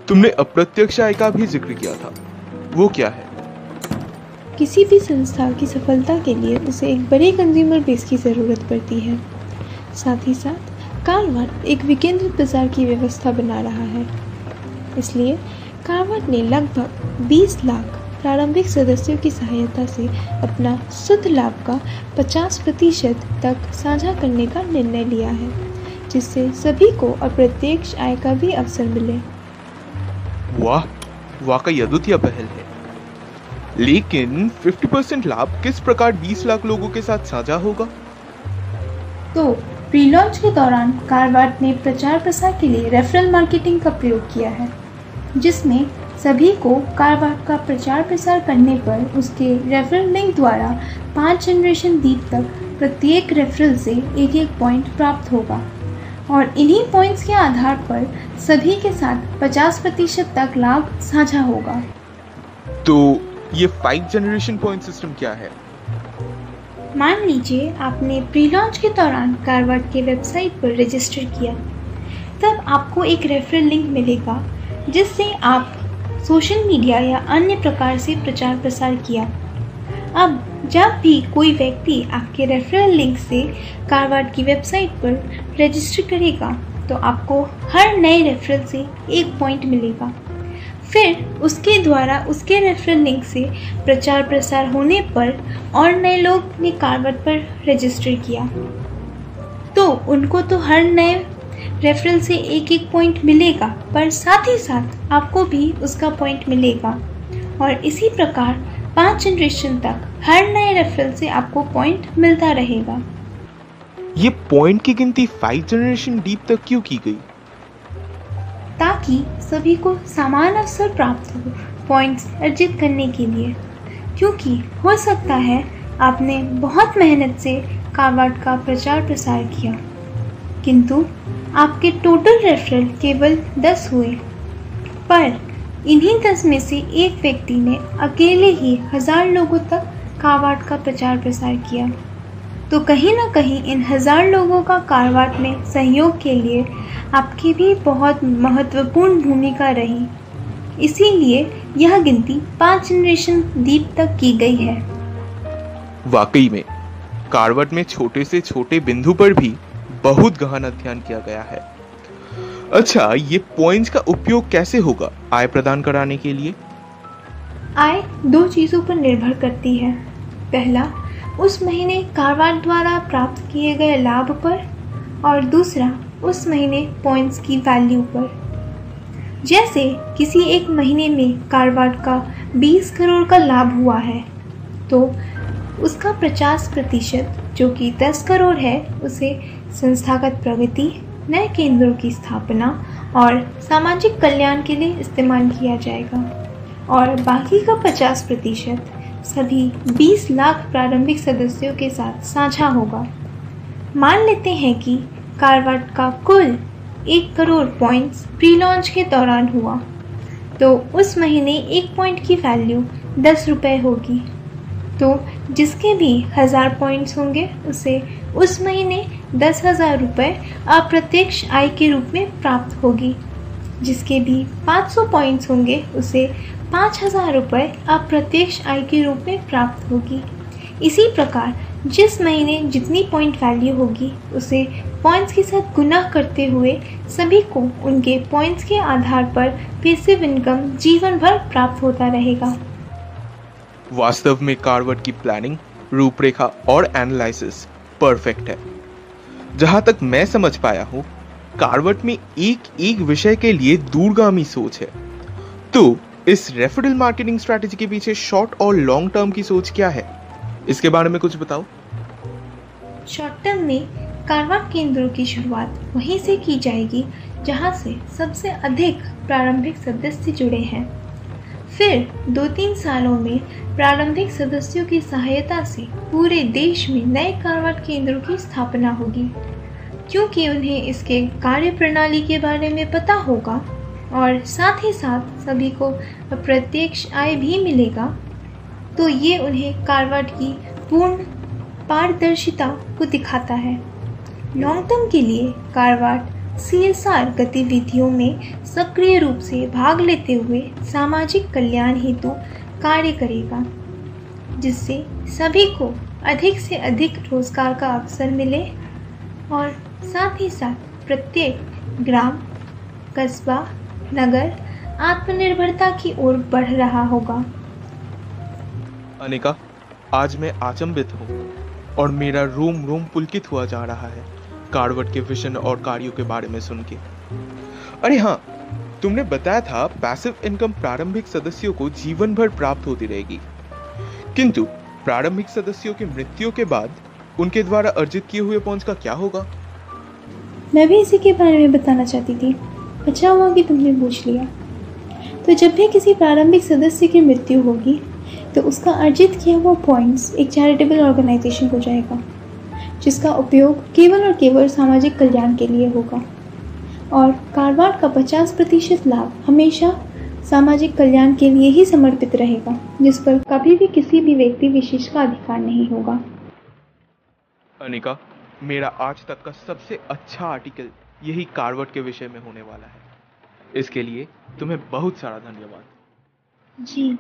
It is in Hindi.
तुमने अप्रत्यक्ष आय का भी जिक्र किया था, वो क्या है? किसी भी संस्था की सफलता के लिए उसे एक बड़े कंज्यूमर बेस की ज़रूरत पड़ती है। साथ ही साथ कारवाट एक विकेंद्रित बाजार की व्यवस्था बना रहा है। इसलिए कारवाट ने लगभग 20 लाख प्रारंभिक सदस्यों की सहायता से अपना शुद्ध लाभ का 50% तक साझा करने का निर्णय लिया है, जिससे सभी को अप्रत्यक्ष आय का भी अवसर मिले। वाह, वाकई अद्वितीय पहल है। लेकिन 50% लाभ किस प्रकार 20 लाख लोगों के साथ साझा होगा? तो प्री लॉन्च के दौरान कारवाट ने प्रचार प्रसार के लिए रेफरल मार्केटिंग का प्रयोग किया है, जिसमें सभी को कारवाट का प्रचार प्रसार करने पर उसके रेफरल लिंक द्वारा 5 जनरेशन दीप तक प्रत्येक रेफरल से एक पॉइंट प्राप्त होगा और इन्हीं पॉइंट्स के आधार पर सभी के साथ 50% तक लाभ साझा होगा। तो ये 5 जनरेशन पॉइंट सिस्टम क्या है? मान लीजिए आपने प्री लॉन्च के दौरान कारवाट के वेबसाइट पर रजिस्टर किया, तब आपको एक रेफरल लिंक मिलेगा जिससे आप सोशल मीडिया या अन्य प्रकार से प्रचार प्रसार किया। अब जब भी कोई व्यक्ति आपके रेफरल लिंक से कारवाट की वेबसाइट पर रजिस्टर करेगा तो आपको हर नए रेफरल से 1 पॉइंट मिलेगा। फिर उसके द्वारा उसके रेफरल लिंक से प्रचार प्रसार होने पर और नए लोग ने कारवाट पर रजिस्टर किया तो उनको तो हर नए रेफरल से 1 पॉइंट मिलेगा, पर साथ ही साथ आपको भी उसका पॉइंट मिलेगा और इसी प्रकार 5 जनरेशन तक हर नए रेफरल से आपको पॉइंट मिलता रहेगा। ये पॉइंट की गिनती 5 जनरेशन डीप तक क्यों की गई? ताकि सभी को समान अवसर प्राप्त हो पॉइंट्स अर्जित करने के लिए, क्योंकि हो सकता है आपने बहुत मेहनत से कारवाट का प्रचार प्रसार किया किंतु आपके टोटल रेफरल केवल 10 हुए, पर इन्हीं 10 में से एक व्यक्ति ने अकेले ही 1000 लोगों तक कारवाट का प्रचार प्रसार किया, तो कहीं ना कहीं इन 1000 लोगों का कारवाट में सहयोग के लिए आपकी भी बहुत महत्वपूर्ण भूमिका रही। इसीलिए यह गिनती 5 जनरेशन दीप तक की गई है। वाकई में कारवाट में छोटे से छोटे बिंदु पर भी बहुत गहन अध्ययन किया गया है। अच्छा, ये पॉइंट्स का उपयोग कैसे होगा आय प्रदान कराने के लिए? आय 2 चीज़ों पर निर्भर करती है। पहला, उस महीने कारवाट द्वारा प्राप्त किए गए लाभ पर और दूसरा उस महीने पॉइंट्स की वैल्यू पर। जैसे किसी एक महीने में कारवाट का 20 करोड़ का लाभ हुआ है तो उसका 50% जो कि 10 करोड़ है उसे संस्थागत प्रगति, नए केंद्रों की स्थापना और सामाजिक कल्याण के लिए इस्तेमाल किया जाएगा और बाकी का 50% सभी 20 लाख प्रारंभिक सदस्यों के साथ साझा होगा। मान लेते हैं कि कारवाट का कुल 1 करोड़ पॉइंट्स प्री लॉन्च के दौरान हुआ तो उस महीने 1 पॉइंट की वैल्यू 10 रुपये होगी, तो जिसके भी 1000 पॉइंट्स होंगे उसे उस महीने 10,000 रुपये अप्रत्यक्ष आय के रूप में प्राप्त होगी। जिसके भी 500 पॉइंट्स होंगे उसे 5,000 रुपये अप्रत्यक्ष आय के रूप में प्राप्त होगी। इसी प्रकार जिस महीने जितनी पॉइंट वैल्यू होगी उसे पॉइंट्स के साथ गुना करते हुए सभी को उनके पॉइंट्स के आधार पर पैसिव इनकम जीवन भर प्राप्त होता रहेगा। वास्तव में कारवाट की प्लानिंग, रूपरेखा और एनालिसिस परफेक्ट है। जहां तक मैं समझ पाया हूं, कारवाट में एक विषय के लिए दूरगामी सोच है। तो इस रेफरल मार्केटिंग स्ट्रैटेजी के पीछे शॉर्ट और लॉन्ग टर्म की सोच क्या है, इसके बारे में कुछ बताओ। शॉर्ट टर्म में कारवाट केंद्रों की शुरुआत वहीं से की जाएगी जहां से सबसे अधिक प्रारंभिक सदस्य जुड़े हैं। फिर 2-3 सालों में प्रारंभिक सदस्यों की सहायता से पूरे देश में नए कारवाट केंद्रों की स्थापना होगी, क्योंकि उन्हें इसके कार्य प्रणाली के बारे में पता होगा और साथ ही साथ सभी को अप्रत्यक्ष आय भी मिलेगा। तो ये उन्हें कारवाट की पूर्ण पारदर्शिता को दिखाता है। लॉन्ग टर्म के लिए कारवाट CSR गतिविधियों में सक्रिय रूप से भाग लेते हुए सामाजिक कल्याण हेतु कार्य करेगा, जिससे सभी को अधिक से अधिक रोजगार का अवसर मिले और साथ ही साथ प्रत्येक ग्राम, कस्बा, नगर आत्मनिर्भरता की ओर बढ़ रहा होगा। अनिका, आज मैं अचंभित हूँ और मेरा रोम रोम पुलकित हुआ जा रहा है कार्वर्ट के विजन और कार्यों के बारे में सुन के। अरे हाँ, तुमने बताया था पैसिव इनकम प्रारंभिक सदस्यों को जीवन भर प्राप्त होती रहेगी, किंतु प्रारंभिक सदस्यों की मृत्यु के बाद उनके द्वारा अर्जित किए हुए पॉइंट्स का क्या होगा? मैं भी इसी के बारे में बताना चाहती थी। अच्छा हुआ कि तुमने पूछ लिया। तो जब भी किसी प्रारंभिक सदस्य की मृत्यु होगी तो उसका अर्जित किया हुआ पॉइंट्स एक चैरिटेबल ऑर्गेनाइजेशन को जाएगा, जिसका उपयोग केवल और केवल सामाजिक कल्याण के लिए होगा। और कार्वाड का 50% लाभ हमेशा सामाजिक कल्याण के लिए ही समर्पित रहेगा, जिस पर कभी भी किसी भी व्यक्ति विशेष का अधिकार नहीं होगा। अनिका, मेरा आज तक का सबसे अच्छा आर्टिकल यही कार्वर्ट के विषय में होने वाला है। इसके लिए तुम्हें बहुत सारा धन्यवाद। जी।